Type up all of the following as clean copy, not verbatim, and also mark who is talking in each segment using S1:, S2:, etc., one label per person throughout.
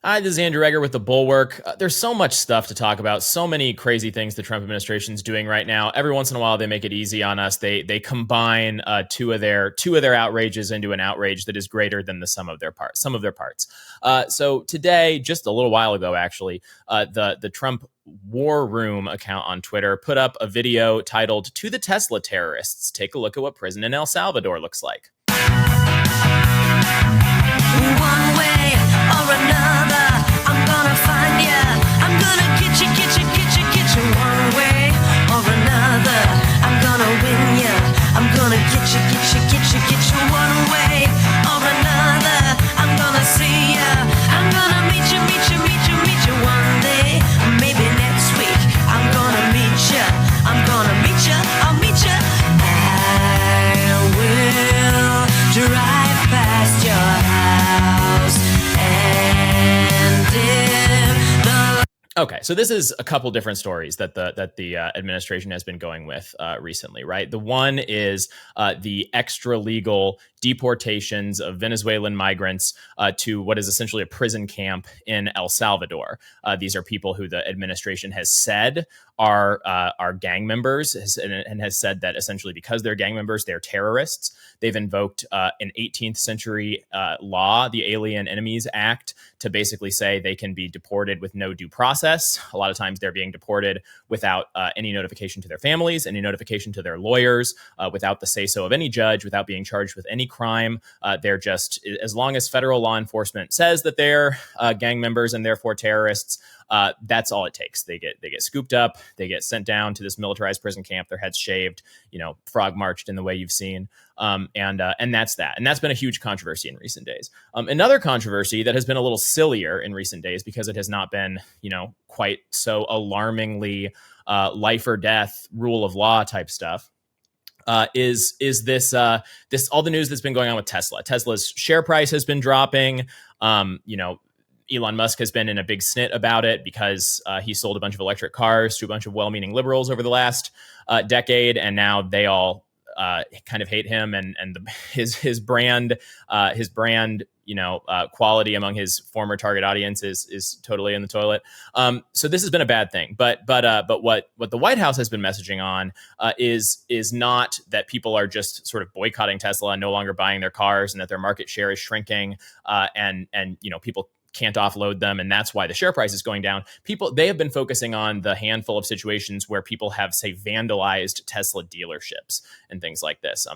S1: Hi, this is Andrew Egger with the Bulwark. There's so much stuff to talk about, so many crazy things the Trump administration's doing right now. Every once in a while, they make it easy on us. They combine two of their outrages into an outrage that is greater than the sum of their parts. So today, just a little while ago, actually, the Trump War Room account on Twitter put up a video titled "To the Tesla Terrorists." Take a look at what prison in El Salvador looks like.
S2: One way or another, I'm gonna find ya. I'm gonna get you. One way or another, I'm gonna win ya. I'm gonna get you. One way or another, I'm gonna see ya. I'm gonna meet you. One day, maybe next week, I'm gonna meet ya. I'll meet ya. I will drive past your house and
S1: Okay, so this is a couple different stories that the administration has been going with recently, right? The one is the extra legal deportations of Venezuelan migrants to what is essentially a prison camp in El Salvador. These are people who the administration has said are gang members and has said that essentially because they're gang members, they're terrorists. They've invoked an 18th century law, the Alien Enemies Act, to basically say they can be deported with no due process. A lot of times they're being deported without any notification to their families, any notification to their lawyers, without the say-so of any judge, without being charged with any crime. They're just, as long as federal law enforcement says that they're gang members and therefore terrorists, that's all it takes. They get scooped up, they get sent down to this militarized prison camp, their heads shaved, frog marched in the way you've seen. And that's that. And that's been a huge controversy in recent days. Another controversy that has been a little sillier in recent days because it has not been, quite so alarmingly life or death rule of law type stuff. Is this all the news that's been going on with Tesla? Tesla's share price has been dropping. Elon Musk has been in a big snit about it because he sold a bunch of electric cars to a bunch of well-meaning liberals over the last decade, and now they all kind of hate him and his brand quality among his former target audience is totally in the toilet. So this has been a bad thing. But what the White House has been messaging on is not that people are just sort of boycotting Tesla and no longer buying their cars and that their market share is shrinking and people can't offload them, and that's why the share price is going down. They have been focusing on the handful of situations where people have, say, vandalized Tesla dealerships and things like this.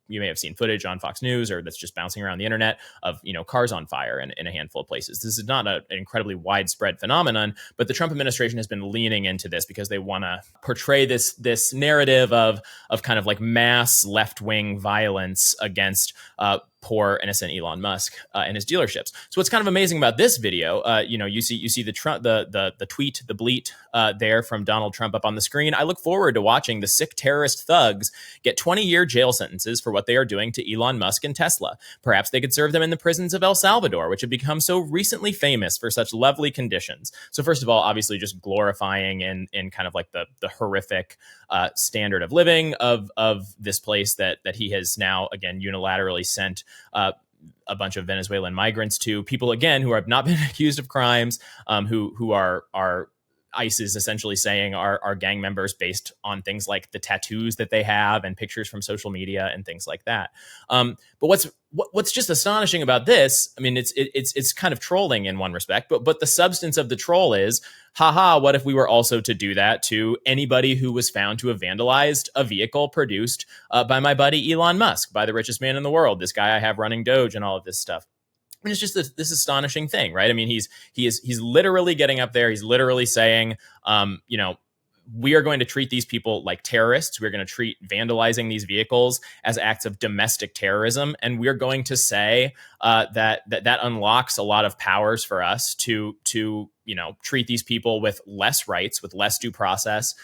S1: You may have seen footage on Fox News or that's just bouncing around the internet of cars on fire in a handful of places. This is not an incredibly widespread phenomenon, but the Trump administration has been leaning into this because they want to portray this narrative of kind of like mass left-wing violence against poor innocent Elon Musk and his dealerships. So what's kind of amazing about this video, you see the tweet, the bleat there from Donald Trump up on the screen. I look forward to watching the sick terrorist thugs get 20-year jail sentences for what they are doing to Elon Musk and Tesla. Perhaps they could serve them in the prisons of El Salvador, which have become so recently famous for such lovely conditions. So first of all, obviously just glorifying in kind of like the horrific standard of living of this place that he has now again unilaterally sent a bunch of Venezuelan migrants to, people again who have not been accused of crimes, who are ICE is essentially saying are gang members based on things like the tattoos that they have and pictures from social media and things like that. But what's just astonishing about this, I mean, it's kind of trolling in one respect, but the substance of the troll is, haha, what if we were also to do that to anybody who was found to have vandalized a vehicle produced by my buddy Elon Musk, by the richest man in the world, this guy I have running Doge and all of this stuff. And it's just this astonishing thing, right? I mean, he's literally getting up there. He's literally saying, we are going to treat these people like terrorists. We're going to treat vandalizing these vehicles as acts of domestic terrorism. And we're going to say that unlocks a lot of powers for us to treat these people with less rights, with less due process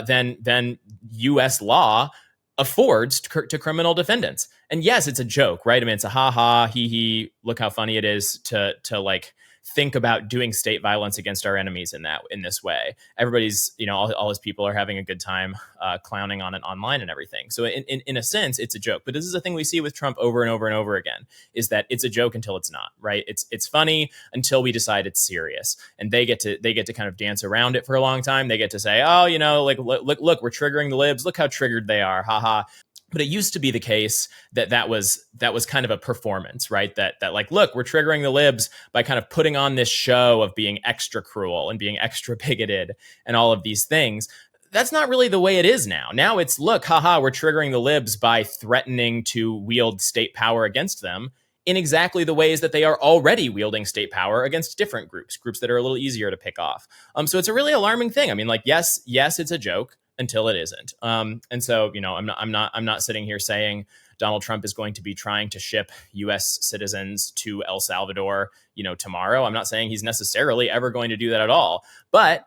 S1: than U.S. law affords to criminal defendants. And yes, it's a joke, right? I mean, it's a ha-ha, he-he, look how funny it is to like think about doing state violence against our enemies in this way. Everybody's, all his people are having a good time clowning on it online and everything. So in a sense, it's a joke. But this is a thing we see with Trump over and over and over again, is that it's a joke until it's not, right? It's funny until we decide it's serious, and they get to kind of dance around it for a long time. They get to say, oh, like look, we're triggering the libs. Look how triggered they are, haha. But it used to be the case that was kind of a performance, right? That like, look, we're triggering the libs by kind of putting on this show of being extra cruel and being extra bigoted and all of these things. That's not really the way it is now. Now it's, look, haha, we're triggering the libs by threatening to wield state power against them in exactly the ways that they are already wielding state power against different groups that are a little easier to pick off. So it's a really alarming thing. I mean, like, yes, it's a joke until it isn't. And so, I'm not sitting here saying Donald Trump is going to be trying to ship U.S. citizens to El Salvador, tomorrow. I'm not saying he's necessarily ever going to do that at all. But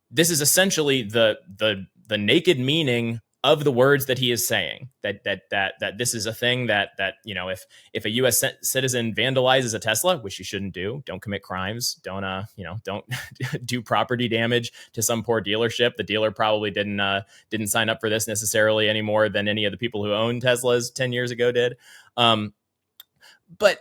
S1: this is essentially the naked meaning of the words that he is saying, that this is a thing that if a U.S. citizen vandalizes a Tesla, which you shouldn't do, don't commit crimes, don't do property damage to some poor dealership. The dealer probably didn't sign up for this necessarily any more than any of the people who owned Teslas 10 years ago did. But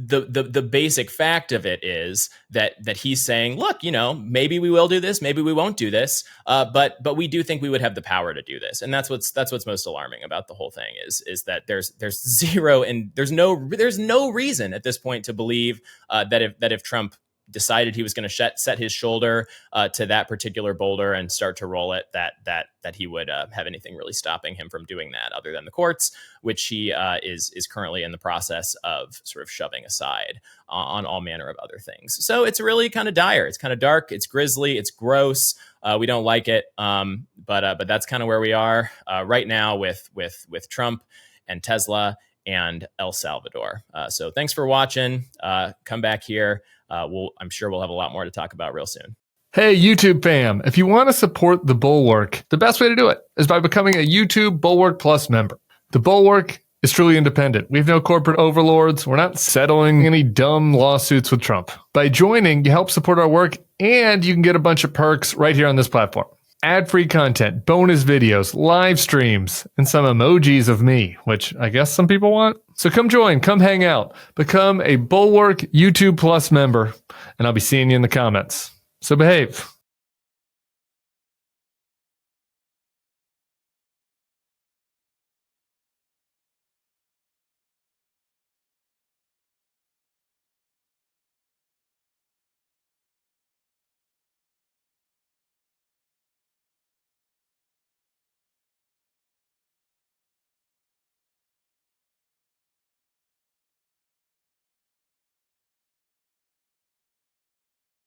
S1: the basic fact of it is that he's saying, look, maybe we will do this, maybe we won't do this, but we do think we would have the power to do this, and that's what's most alarming about the whole thing is that there's zero and there's no reason at this point to believe that if Trump decided he was going to set his shoulder to that particular boulder and start to roll it, that he would have anything really stopping him from doing that, other than the courts, which he is currently in the process of sort of shoving aside on all manner of other things. So it's really kind of dire. It's kind of dark. It's grisly. It's gross. We don't like it. But that's kind of where we are right now with Trump and Tesla and El Salvador. So thanks for watching. Come back here. I'm sure we'll have a lot more to talk about real soon.
S3: Hey, YouTube fam, if you want to support the Bulwark, the best way to do it is by becoming a YouTube Bulwark Plus member. The Bulwark is truly independent. We have no corporate overlords. We're not settling any dumb lawsuits with Trump. By joining, you help support our work, and you can get a bunch of perks right here on this platform. Ad-free content, bonus videos, live streams, and some emojis of me, which I guess some people want. So come join, come hang out, become a Bulwark YouTube Plus member, and I'll be seeing you in the comments. So behave.